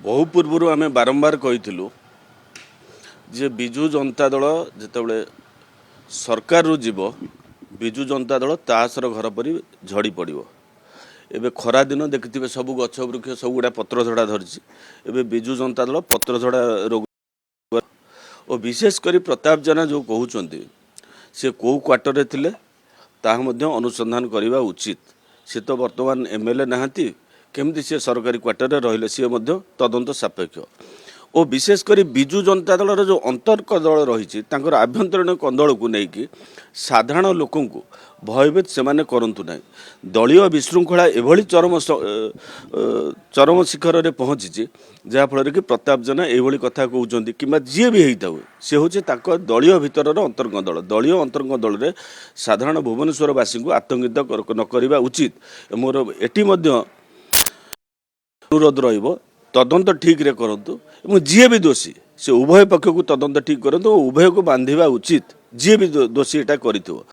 बहु पूर्व आम बारंबार कही जे विजु जनता दल जिते सरकार रु जीव विजु जनता दल तासर घर परी झड़ी पड़ो। एबे खरा दिन देखिथे सब गछ वृक्ष सब गुड़ा पत्र झड़ा धरी। एबे विजु जनता दल पत्र झड़ा रोग और विशेषकर प्रताप जेना जो कहते से कौ क्वार्टर थिले ताहा मध्य अनुसंधान करने उचित। सी तो बर्तमान एमएलए नहांती केमती सी सरकारी क्वार्टर रहिले सी तदंत सापेक्ष और विशेषकर विजु जनता दल जो अंतर्कदल रही आभ्यंतरीण कंदल को लेकिन साधारण लोक भयभीत से करतु ना। दलीय विशृंखला एभली चरम शिखर में पहुँची जहाँफल कि प्रताप जेना यही कथा कहते कि जी भी होता सी हूँ दलीय भितर अंतर्कदल दलीय अंतर्कदल में साधारण भुवनेश्वरवासी को आतंकित न उचित। मोर एटी अनुरोध रहिबो तदंत ठीक रे करंतु एवं जी भी दोषी से उभय पक्ष को तदंत ठीक करंतु उभय को बांधिबा उचित जी भी दोषी एटा करिथो।